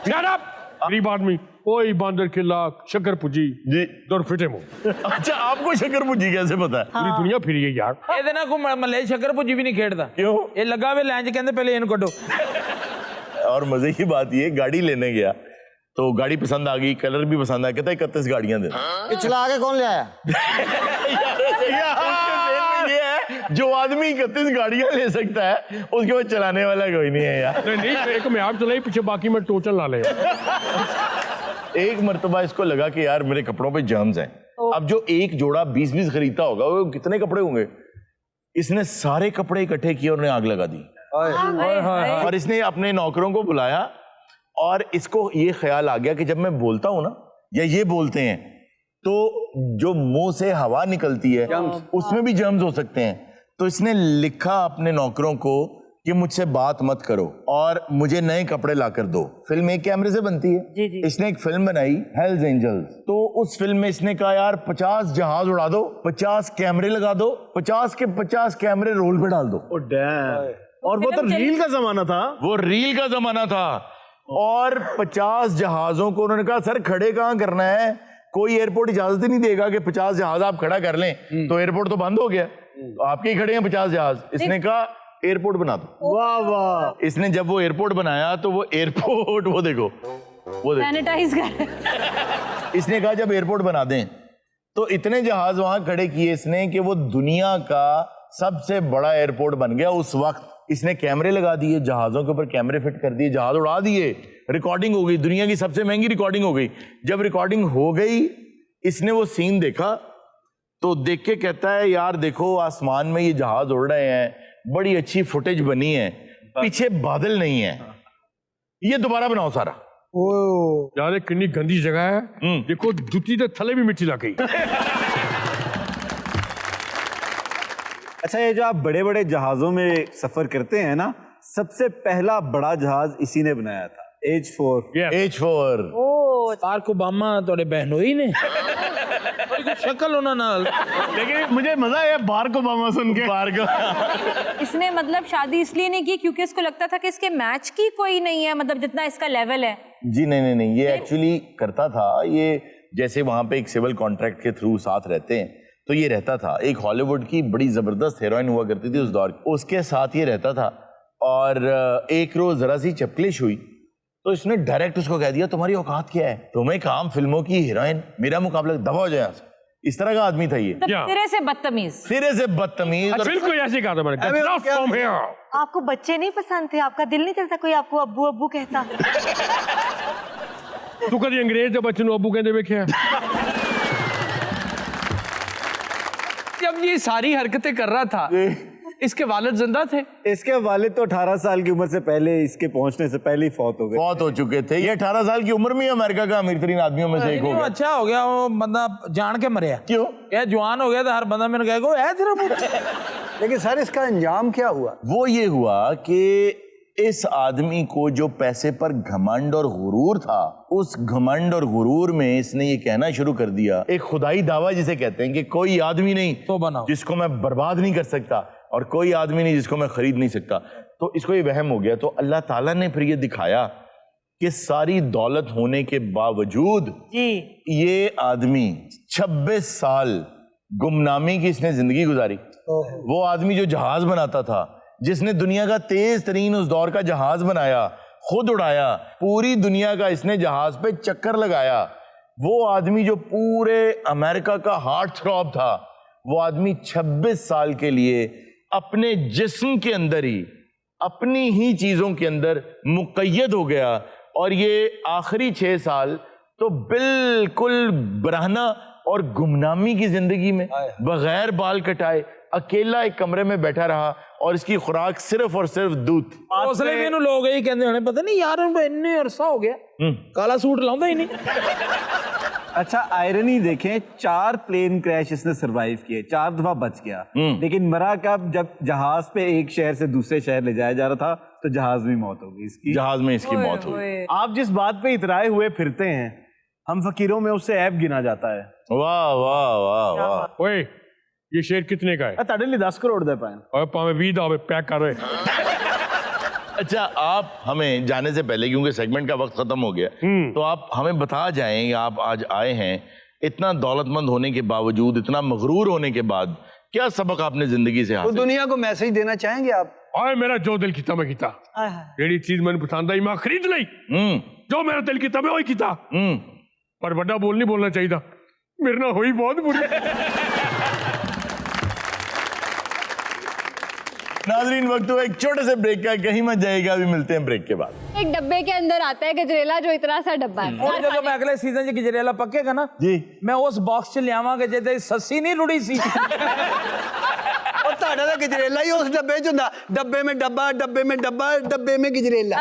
Shut up! गरीब आदमी कोई बांदर किला शक्कर पुजी जी दौड़ फिटे मुंह। अच्छा आपको शक्कर पुजी कैसे पता है? पूरी दुनिया फिरी है यार। ਇਹਦੇ ਨਾਲ ਕੋ ਮੱਲੇ ਸ਼ੱਕਰ ਭੁੱਜੀ ਵੀ ਨਹੀਂ ਖੇਡਦਾ। क्यों? ਇਹ ਲੱਗਾ ਵੇ ਲੈਂਜ ਕਹਿੰਦੇ ਪਹਿਲੇ ਇਹਨੂੰ ਕੱਢੋ। और मजे की बात ये, गाड़ी लेने गया तो गाड़ी पसंद आ गई, कलर भी पसंद आया, कहता 31 गाड़ियां दे। चला के कौन ले आया? ये है जो आदमी 31 गाड़ियां ले सकता है उसके बाद चलाने वाला कोई नहीं है यार। नहीं एक मैं आप चलाई पीछे, बाकी मैं टोचन ला ले। एक मर्तबा इसको लगा कि यार मेरे कपड़ों पे जर्म्स हैं। अब जो एक जोड़ा 20-20 खरीदता होगा वो कितने कपड़े होंगे? इसने सारे कपड़े इकट्ठे किए और उन्हें आग लगा दी। और इसने अपने नौकरों को बुलाया और इसको ये ख्याल आ गया कि जब मैं बोलता हूं ना या ये बोलते हैं तो जो मुंह से हवा निकलती है उसमें भी जर्म्स हो सकते हैं। तो इसने लिखा अपने नौकरों को कि मुझसे बात मत करो और मुझे नए कपड़े लाकर दो। फिल्म एक कैमरे से बनती है। जी। इसने एक फिल्म बनाई हेल्स एंजल्स, तो उस फिल्म में इसने कहा यार 50 जहाज उड़ा दो, 50 कैमरे लगा दो, 50 के 50 कैमरे रोल पे डाल दो। और वो तो रील का जमाना था। वो रील का जमाना था। और 50 जहाजों को उन्होंने कहा सर खड़े कहां करना है, कोई एयरपोर्ट इजाजत ही नहीं देगा कि 50 जहाज आप खड़ा कर लें, तो एयरपोर्ट तो बंद हो गया, तो आपके ही खड़े हैं 50 जहाज। इसने कहा एयरपोर्ट बना दो। वाह वाह। इसने जब वो एयरपोर्ट बनाया तो वो एयरपोर्ट वो देखो सैनिटाइज कर। इसने कहा जब एयरपोर्ट बना दें तो इतने जहाज वहां खड़े किए इसने कि वो दुनिया का सबसे बड़ा एयरपोर्ट बन गया उस वक्त। इसने कैमरे लगा दिए, जहाजों के ऊपर कैमरे फिट कर दिए, जहाज उड़ा दिए, रिकॉर्डिंग हो गई, दुनिया की सबसे महंगी रिकॉर्डिंग हो गई। जब रिकॉर्डिंग हो गई इसने वो सीन देखा तो देख के कहता है यार देखो आसमान में ये जहाज उड़ रहे हैं, बड़ी अच्छी फुटेज बनी है, पीछे बादल नहीं है, ये दोबारा बनाओ सारा। यार कितनी गंदी जगह है, देखो जुती तो थले भी मिट्टी लग गई। अच्छा, ये जो आप बड़े बड़े जहाजों में सफर करते हैं ना, सबसे पहला बड़ा जहाज इसी ने बनाया था, H4। H4 बाराक ओबामा थोड़े बहनोई ने शक्ल होना ना। लेकिन मुझे मजा आया बाराक ओबामा सुन के। इसने मतलब शादी इसलिए नहीं की क्योंकि इसको लगता था कि इसके मैच की कोई नहीं है, मतलब जितना इसका लेवल है। जी नहीं, ये एक्चुअली करता था, ये जैसे वहां पे एक सिविल कॉन्ट्रैक्ट के थ्रू साथ रहते हैं तो ये रहता था। एक हॉलीवुड की बड़ी जबरदस्त हीरोइन हुआ करती थी उस दौर की, उसके साथ ये रहता था। और एक रोज जरा सी चपलिश हुई तो इसने डायरेक्ट उसको कह दिया तुम्हारी औकात क्या है, तुम्हें काम फिल्मों की हीरोइन, मेरा मुकाबला, दबा हो जाए। इस तरह का आदमी था ये, सिरे से बदतमीज, सिरे से बदतमीज। बिल्कुल ऐसे कहा था मैंने, get lost from here। आपको बच्चे नहीं पसंद थे? आपका दिल नहीं करता कोई आपको अब्बू अब्बू कहता? तू कभी अंग्रेज के बच्चे अब्बू कहते देखे? जब ये सारी हरकतें कर रहा था इसके वालिद जिंदा थे? इसके वालिद तो 18 साल की उम्र से पहले, इसके पहुंचने से पहले ही फौत हो गए। फौत हो चुके थे। ये 18 साल की उम्र में अमेरिका का अमीर तरीन आदमियों में से एक हो गया। अच्छा हो गया वो बंदा जान के मरिया। क्यों? ये जवान हो गया तो हर बंदा मेरे कहेगा है तेरा पुत्र। लेकिन सर इसका अंजाम क्या हुआ? वो ये हुआ कि इस आदमी को जो पैसे पर घमंड और गुरूर था, उस घमंड और गुरूर में इसने ये कहना शुरू कर दिया, एक खुदाई दावा जिसे कहते हैं कि कोई आदमी नहीं तो बनाओ जिसको मैं बर्बाद नहीं कर सकता और कोई आदमी नहीं जिसको मैं खरीद नहीं सकता। तो इसको ये वहम हो गया। तो अल्लाह ताला ने फिर ये दिखाया कि सारी दौलत होने के बावजूद जी ये आदमी 26 साल गुमनामी की इसने जिंदगी गुजारी। वो आदमी जो जहाज बनाता था, जिसने दुनिया का तेज तरीन उस दौर का जहाज बनाया, खुद उड़ाया, पूरी दुनिया का इसने जहाज पे चक्कर लगाया, वो आदमी जो पूरे अमेरिका का हार्ट थ्रॉब था, वो आदमी 26 साल के लिए अपने जिस्म के अंदर ही, अपनी ही चीजों के अंदर मुक़य्यद हो गया। और ये आखिरी 6 साल तो बिल्कुल बरहना और गुमनामी की जिंदगी में बगैर बाल कटाए अकेला एक कमरे में बैठा रहा और इसकी खुराक सिर्फ और सिर्फ दूध। हौसले भी इन्हों लोग यही कहते होने, पता नहीं यार इन्ने अरसा हो गया काला सूट लाਉਂਦਾ ही नहीं। अच्छा, आयरनी देखें, 4 प्लेन क्रैश इसने सरवाइव किए, 4 दफा बच गया, लेकिन मरा कब? जब जहाज पे एक शहर से दूसरे शहर ले जाया जा रहा था तो जहाज में मौत हो गई इसकी। जहाज में इसकी मौत हुई। आप जिस बात पे इतराए हुए फिरते हैं, हम फकीरों में उससे ऐब गिना जाता है। वाह वाह वाह वाह। ओए ये शेर कितने का है? ਤੁਹਾਡੇ ਲਈ 10 करोड़ दे पाए। और पावे 20 दावे पैक कर रहे। अच्छा, आप हमें जाने से पहले, क्योंकि सेगमेंट का वक्त खत्म हो गया, तो आप हमें बता जाएं, आप आज आए हैं इतना दौलतमंद होने के बावजूद, इतना मगरूर होने के बाद, क्या सबक आपने जिंदगी से तो हासिल? दुनिया को मैसेज देना चाहेंगे आप? आए मेरा जो दिल कीता मैं कीता, जेड़ी चीज मैंने पसंद आई मैं खरीद ली, जो मेरा दिल कीता मैं वही कीता। पर बड़ा बोल नहीं बोलना चाहिए, मेरे ना हुई बहुत बुरी। नाज़रीन, वक्त हुआ एक छोटे से ब्रेक का, कहीं मत जाएगा, अभी मिलते हैं ब्रेक के बाद। एक डब्बे के अंदर आता है गजरेला, जो इतना सा डब्बा है। और जब मैं अगले सीजन च गजरेला पक्केगा ना जी, मैं उस बॉक्स च लियावांगा जिहदे सस्सी नहीं रुड़ी सी। और ਤੁਹਾਡਾ ਤਾਂ ਗਜਰੇਲਾ ਹੀ ਉਸ ਡੱਬੇ 'ਚ ਹੁੰਦਾ, ਡੱਬੇ में डब्बा, डब्बे में डब्बा, डब्बे में गजरेला।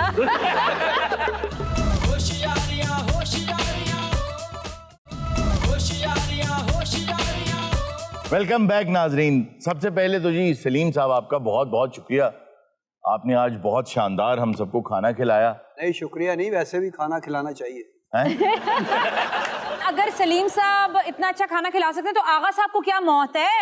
वेलकम बैक नाजरीन। सबसे पहले तो जी सलीम साहब, आपका बहुत बहुत शुक्रिया, आपने आज बहुत शानदार हम सबको खाना खिलाया। नहीं, शुक्रिया नहीं, वैसे भी खाना खिलाना चाहिए। अगर सलीम साहब इतना अच्छा खाना खिला सकते हैं तो आगा साहब को क्या मौत है?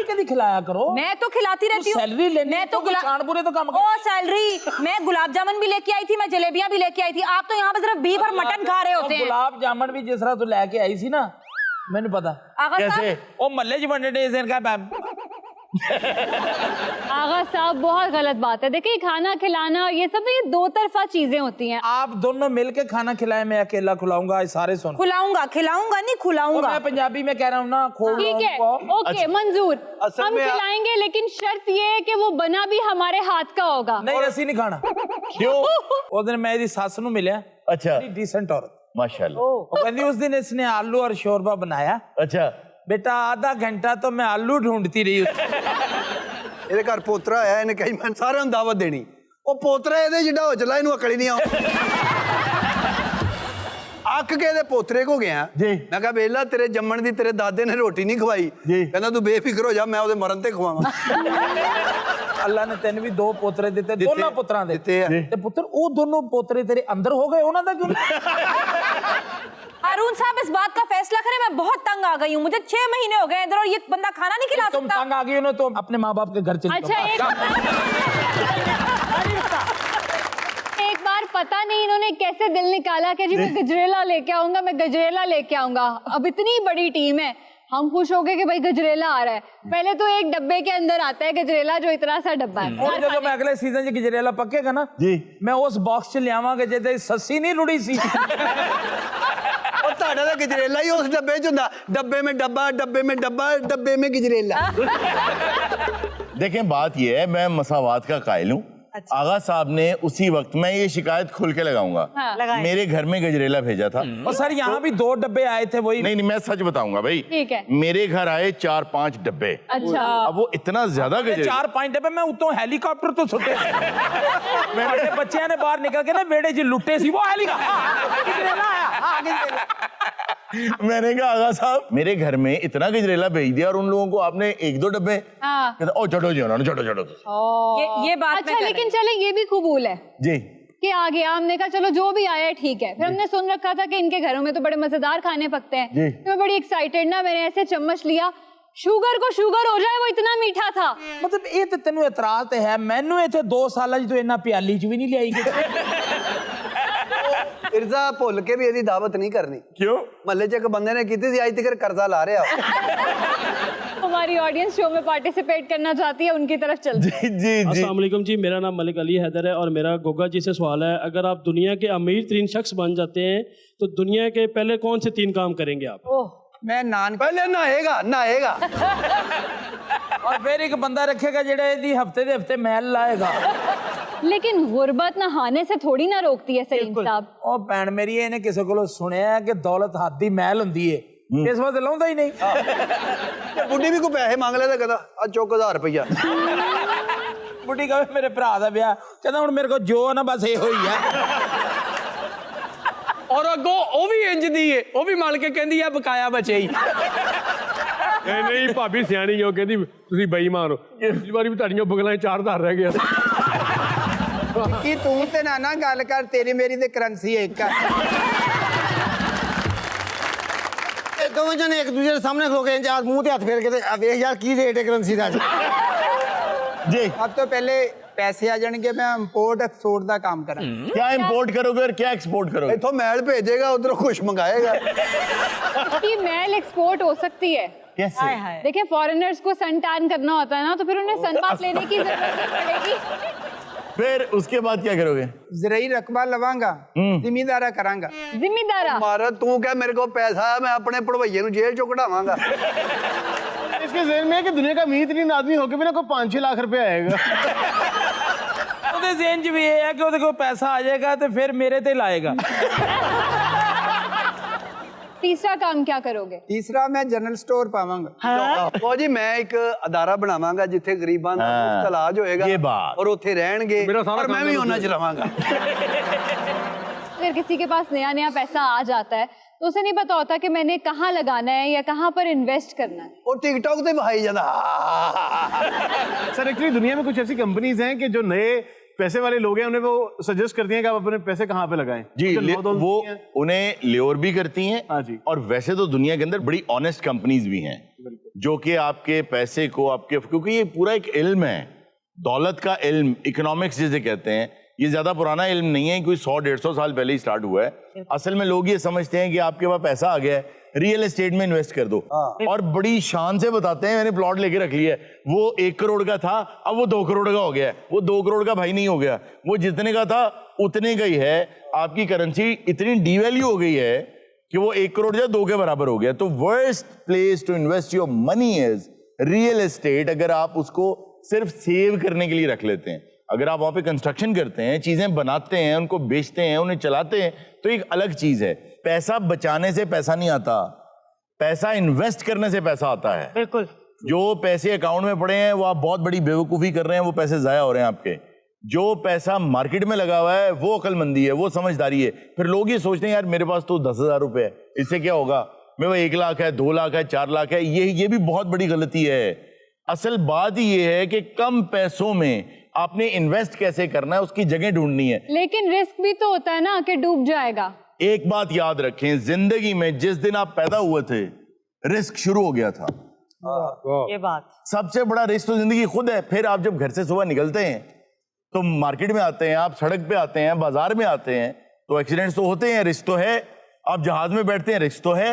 कभी खिलाया करो। मैं तो खिलाती रहती हूँ। सैलरी लेनी, मैं तो कानपुरे तो काम ओ सैलरी, मैं गुलाब जामुन भी लेके आई थी, मैं जलेबियां भी लेके आई थी। आप तो यहाँ पे सिर्फ बीफ और मटन खा रहे होते हैं। गुलाब जामुन भी जिस तरह तू लेके आई सी ना, मैंने पता। आगा कैसे? ओ मल्ले च वंडे इनका आगा साहब बहुत गलत बात है। देखिए खाना खिलाना और ये सब ये दो तरफा चीजें होती हैं। आप दोनों मिलके खाना खिलाए, मैं अकेला खिलाऊंगा, ये सारे सुन। खिलाऊंगा नहीं खुलाऊंगा। मैं पंजाबी में कह रहा हूँ ना, ठीक है, ओके मंजूर, हम खिलाएंगे, लेकिन शर्त ये है कि वो बना भी हमारे हाथ का होगा। नहीं ऐसी नहीं खाना। क्यों? उस दिन मैं सस नूं मिलिया, अच्छा, डिसेंट औरत माशाल्लाह। वो कहती उस दिन इसने आलू और शोरबा बनाया। अच्छा बेटा आधा घंटा तो मैं आलू ढूंढती रही। ਇਹਦੇ ਘਰ ਪੋਤਰਾ ਆਇਆ, ਇਹਨੇ ਕਹੀ ਮੈਂ ਸਾਰਿਆਂ ਨੂੰ ਦਾਵਤ ਦੇਣੀ। ਉਹ ਪੋਤਰਾ ਇਹਦੇ ਜਿੱਡਾ ਹੋ ਚਲਾ, ਇਹਨੂੰ ਅਕਲ ਹੀ ਨਹੀਂ ਆਉਂਦੀ। ਅੱਕ ਕੇ ਇਹਦੇ ਪੋਤਰੇ ਕੋ ਗਿਆ ਜੀ। ਮੈਂ ਕਿਹਾ ਵੇਲਾ ਤੇਰੇ ਜੰਮਣ ਦੀ ਤੇਰੇ ਦਾਦੇ ਨੇ ਰੋਟੀ ਨਹੀਂ ਖਵਾਈ। ਕਹਿੰਦਾ ਤੂੰ ਬੇਫਿਕਰ ਹੋ ਜਾ, ਮੈਂ ਉਹਦੇ ਮਰਨ ਤੇ ਖਵਾਵਾਂ। ਅੱਲਾ ਨੇ ਤੈਨੂੰ ਵੀ ਦੋ ਪੋਤਰੇ ਦਿੱਤੇ, ਦੋਨਾਂ ਪੁੱਤਰਾਂ ਦੇ ਤੇ ਪੁੱਤਰ ਉਹ ਦੋਨੋਂ ਪੋਤਰੇ ਤੇਰੇ ਅੰਦਰ ਹੋ ਗਏ, ਉਹਨਾਂ ਦਾ ਕਿਉਂ ਨਹੀਂ? हारून साहब इस बात का फैसला करें, मैं बहुत तंग आ गई हूँ, मुझे 6 महीने हो गए इधर और ये बंदा खाना नहीं खिला तुम सकता। तंग आ गई हो ना, तो अपने माँ बाप के घर चली अच्छा एक बार पता नहीं इन्होंने कैसे दिल निकाला कि जी मैं गजरेला लेके आऊंगा, मैं गजरेला लेके आऊंगा। अब इतनी बड़ी टीम है, हम खुश हो गए कि भाई गजरेला आ रहा है। पहले तो एक डब्बे के अंदर आता है गजरेला, जो इतना सा डब्बा है। और जब मैं अगले सीजन च गजरेला पकेगा ना जी, मैं उस बॉक्स च लियावांगा जिहदे सस्सी नहीं रुड़ी सी। और ਤੁਹਾਡਾ ਤਾਂ ਗਜਰੇਲਾ ਹੀ ਉਸ ਡੱਬੇ 'ਚ ਹੁੰਦਾ। डब्बे में डब्बा, डब्बे में डब्बा, डब्बे में गजरेला। देखें बात यह है, मैं मसावात का कायल हूँ। अच्छा। आगा साहब ने उसी वक्त, मैं ये शिकायत खुल के लगाऊंगा, हाँ। मेरे घर में गजरेला भेजा था। और सर यहाँ भी 2 डब्बे आए थे, वही नहीं मैं सच बताऊंगा भाई, ठीक है। मेरे घर आए 4-5 डब्बे। अच्छा। अब वो इतना ज्यादा गजरेला, 4-5 डब्बे मैं उतो हेलीकॉप्टर तो छुटे। मेरे बच्चे ने बाहर निकल के ना वेड़े जी लुट्टे सी, वो मैंने कहा आगा साहब मेरे घर में इतना गजरेला भेज दिया और उन लोगों को आपने 1-2 डब्बे। हाँ। ओ चटो जी, उन्होंने चटो ये बात अच्छा, लेकिन चले ये भी कबूल है जी कि आ गया, हमने कहा चलो जो भी आया है ठीक है। फिर हमने सुन रखा था कि इनके घरों में तो बड़े मजेदार खाने पकते हैं, तो मैं बड़ी एक्साइटेड ना, मैंने ऐसे चम्मच लिया, शुगर को शुगर हो जाए, वो इतना मीठा था। मतलब ये तो तेन एतराज है, मैनू इतने 2 साल तो इन्ना प्याली च भी नहीं लियाई। इर्जा भुल के भी ਇਹਦੀ ਦਾਵਤ ਨਹੀਂ ਕਰਨੀ। क्यों? ਮਹੱਲੇ 'ਚ ਇੱਕ ਬੰਦੇ ਨੇ ਕੀਤੀ ਸੀ, ਅੱਜ तक ਕਰਜ਼ਾ ला ਰਿਹਾ। हमारी ऑडियंस शो में पार्टिसिपेट करना चाहती है, उनकी तरफ चलते हैं। जी अस्सलाम वालेकुम जी, मेरा नाम मलिक अली हैदर है और मेरा गोगा जी से सवाल है, अगर आप दुनिया के अमीर 3 शख्स बन जाते हैं तो दुनिया के पहले कौन से 3 काम करेंगे आप? मैं नान पहले नहाएगा और फिर एक बंदा रखेगा जेड़ा इहदी हफ्ते दे हफ्ते महल लाएगा। लेकिन गुर्बत नहाने से थोड़ी ना रोकती है सलीम साहब। ओ भैन मेरी, इहने किसी कोलों सुनिया कि दौलत हाथ दी महल हुंदी है, इस वास्ते लाउंदा ही नहीं। बुढ़ी भी को पैसे मांग लेता, कहता आ चुक 1000 रुपया। बुढ़ी कहे मेरे भरा दा ब्याह, कहता हुण मेरे को जो है ना बस इहो ही है। और अगो ਉਹ ਵੀ ਇੰਜ ਦੀ ਏ, ਉਹ ਵੀ ਮੰਨ ਕੇ ਕਹਿੰਦੀ ਆ ਬਕਾਇਆ ਬਚੇ ਹੀ। ਨਹੀਂ ਭਾਬੀ ਸਿਆਣੀ ਹੋ, ਕਹਿੰਦੀ ਤੁਸੀਂ ਬੇਈਮਾਨ ਹੋ, ਇਸ ਵਾਰੀ ਵੀ ਤੁਹਾਡੀਆਂ ਬਗਲਾਂ 4 ਧਾਰ ਰਹਿ ਗਿਆ। कि तू ते ना गल कर, तेरी मेरी ते करंसी एक है। दोनों जने एक दूसरे के सामने खलो के यार मुंह ते हाथ फेर के देख यार की रेट है करेंसी दा जी। सब तो पहले पैसे आ जाएंगे, मैं इंपोर्ट एक्सपोर्ट का काम करा। क्या इंपोर्ट करोगे और क्या एक्सपोर्ट करोगे? इथों मैल भेजेगा, उधरों कुछ मंगाएगा। कि मैल एक्सपोर्ट हो सकती है कैसे? देखिए फॉरेनर्स को सन टैन करना होता है ना, तो फिर उन्हें सन बाथ लेने की जरूरत पड़ेगी। फिर उसके बाद क्या करोगे? जरिए रकबा लवांगा, जिम्मेदारा करांगा। जिम्मेदारा मारा तू क्या, मेरे को पैसा है, मैं अपने पढ़वैये नु जेल चो कढावांगा। इसके ज़हन में है कि दुनिया का अमीर तरीन आदमी होके भी ना कोई 5-6 लाख रुपए आएगा। ਉਹਦੇ ਜ਼ਿਹਨ 'ਚ ਵੀ ਇਹ ਹੈ ਕਿ ਉਹਦੇ ਕੋਲ ਪੈਸਾ ਆ ਜਾਏਗਾ ਤੇ ਫਿਰ ਮੇਰੇ ਤੇ ਲਾਏਗਾ। तीसरा काम क्या करोगे? तीसरा मैं जनरल स्टोर पावांगा। ਉਹ ਜੀ ਮੈਂ ਇੱਕ ਅਦਾਰਾ ਬਣਾਵਾਂਗਾ ਜਿੱਥੇ ਗਰੀਬਾਂ ਦਾ ਮੁਫਤ ਇਲਾਜ ਹੋਏਗਾ और ਉੱਥੇ ਰਹਿਣਗੇ और मैं भी ਉਹਨਾਂ 'ਚ ਰਵਾਂਗਾ। अगर किसी के पास नया नया पैसा आ जाता है तो उसे नहीं पता होता कि मैंने कहाँ लगाना है या कहाँ पर इन्वेस्ट करना है। ਉਹ टिकटॉक ਤੇ ਬਹਾਈ ਜਾਂਦਾ। सर एक्चुअली दुनिया में कुछ ऐसी कंपनीज हैं कि जो नए पैसे वाले लोग हैं, उन्हें वो सजेस्ट करती हैं कि आप अपने पैसे कहाँ पे लगाएं। जी वो उन्हें ल्योर भी करती हैं। हाँ जी। और वैसे तो दुनिया के अंदर बड़ी ऑनेस्ट कंपनीज भी हैं जो कि आपके पैसे को आपके, क्योंकि ये पूरा एक इल्म है, दौलत का इल्म, इकोनॉमिक्स जिसे कहते हैं, ये ज्यादा पुराना इल्म नहीं है, कोई 100-150 साल पहले ही स्टार्ट हुआ है। असल में लोग ये समझते हैं कि आपके पास पैसा आ गया है, रियल एस्टेट में इन्वेस्ट कर दो। और बड़ी शान से बताते हैं, मैंने प्लॉट लेके रख लिया है, वो 1 करोड़ का था, अब वो 2 करोड़ का हो गया है। वो 2 करोड़ का भाई नहीं हो गया, वो जितने का था उतने का ही है। आपकी करेंसी इतनी डीवैल्यू हो गई है कि वो 1 करोड़ या 2 के बराबर हो गया। तो worst place to invest your money is real estate, अगर आप उसको सिर्फ सेव करने के लिए रख लेते हैं। अगर आप वहां पे कंस्ट्रक्शन करते हैं, चीजें बनाते हैं, उनको बेचते हैं, उन्हें चलाते हैं, तो एक अलग चीज है। पैसा बचाने से पैसा नहीं आता, पैसा इन्वेस्ट करने से पैसा आता है। बिल्कुल। जो पैसे अकाउंट में पड़े हैं वो आप बहुत बड़ी बेवकूफी कर रहे हैं, वो पैसे जाया हो रहे हैं आपके। जो पैसा मार्केट में लगा हुआ है वो अक्लमंदी है, वो समझदारी है। फिर लोग ये सोचते हैं यार मेरे पास तो 10,000 रुपए है, इससे क्या होगा, मेरे पास 1 लाख है, 2 लाख है, 4 लाख है। ये भी बहुत बड़ी गलती है। असल बात ये है कि कम पैसों में आपने इन्वेस्ट कैसे करना है, उसकी जगह ढूंढनी है। लेकिन रिस्क भी तो होता है ना कि डूब जाएगा। एक बात याद रखें, जिंदगी में जिस दिन आप पैदा हुए थे रिस्क शुरू हो गया था। ये बात सबसे बड़ा रिस्क तो जिंदगी खुद है। फिर आप जब घर से सुबह निकलते हैं तो मार्केट में आते हैं, आप सड़क पे आते हैं, बाजार में आते हैं, तो एक्सीडेंट्स तो होते हैं, रिस्क तो है। आप जहाज में बैठते हैं, रिस्क तो है।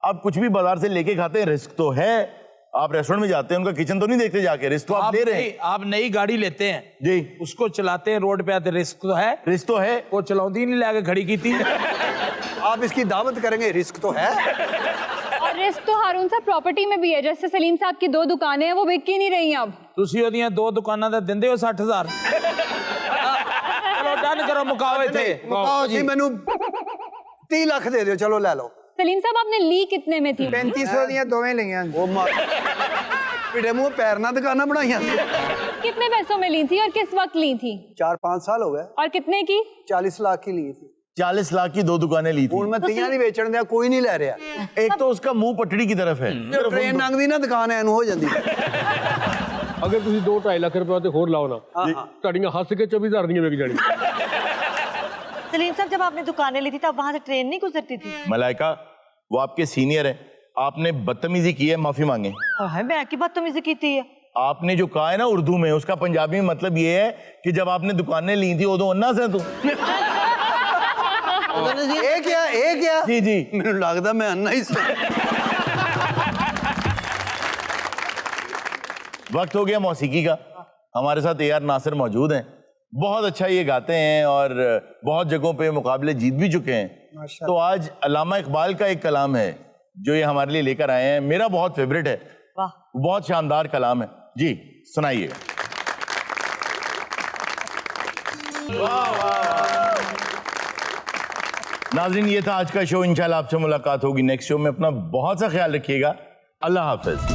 आप कुछ भी बाजार से लेके खाते हैं, रिस्क तो है। आप रेस्टोरेंट में जाते हैं, उनका किचन तो नहीं देखते जाके, रिस्क तो आप ले रहे हैं। आप नई गाड़ी लेते हैं जी, उसको चलाते हैं, रोड पे आते, रिस्क तो है। रिस्क तो है। वो चलाउंदी नहीं लाके खड़ी की थी। आप इसकी दावत करेंगे, रिस्क तो है। और रिस्क तो हारून साहब प्रॉपर्टी में भी है। जैसे सलीम साहब की 2 दुकानें हैं, वो बिक ही नहीं रही अब। ਤੁਸੀਂ ਉਹਦੀਆਂ 2 ਦੁਕਾਨਾਂ ਦਾ ਦਿੰਦੇ ਹੋ 60,000। ਚਲੋ ਡਨ ਕਰੋ, ਮੁਕਾਓ ਇੱਥੇ। मुकाओ जी, मैनू 30 लाख दे दो, चलो ले लो। सलीम साहब आपने ली कितने में थी? 3500 ਦੀਆਂ ਦੋਵੇਂ ਲਈਆਂ। वो पिटे मुंह पैर ना दुकाना बनाइया। कितने पैसों में ली थी और किस वक्त ली थी? 4-5 साल हो गए। और कितने की? 40 लाख की ली थी। 40 लाख की 2 दुकानें ली थी। मैं 30 नहीं बेचण दिया, कोई नहीं ले रहा। एक तो उसका मुंह पटड़ी की तरफ है, ट्रेन लंघदी ना दुकान एन हो जाती। अगर तुम 2-2.5 लाख रुपए ਤੇ ਹੋਰ ਲਾਓ ਨਾ, ਤੁਹਾਡੀਆਂ ਹੱਸ ਕੇ 24,000 ਦੀਆਂ ਵਿਕ ਜਾਣੀ। सलीम साहब, जब आपने दुकानें ली थी तब वहां से ट्रेन नहीं गुजरती थी? मलाइका, वो आपके सीनियर है, आपने बदतमीजी की है, माफी मांगे। हाँ, मैं की बदतमीजी की थी है। आपने जो कहा है ना उर्दू में, उसका पंजाबी में मतलब ये है कि जब आपने दुकानें ली थी उदो अन्ना से तू। ए क्या? जी जी, मैंने लगता मैं अन्ना ही से। वक्त हो गया मौसीकी का। हमारे साथ AR नासिर मौजूद हैं। बहुत अच्छा ये गाते हैं और बहुत जगहों पे मुकाबले जीत भी चुके हैं। तो आज अल्लामा इकबाल का एक कलाम है जो ये हमारे लिए लेकर आए हैं, मेरा बहुत फेवरेट है। वाह, बहुत शानदार कलाम है जी, सुनाइए। नाज़रीन, ये था आज का शो। इंशाल्लाह आपसे मुलाकात होगी नेक्स्ट शो में। अपना बहुत सा ख्याल रखिएगा। अल्लाह हाफिज।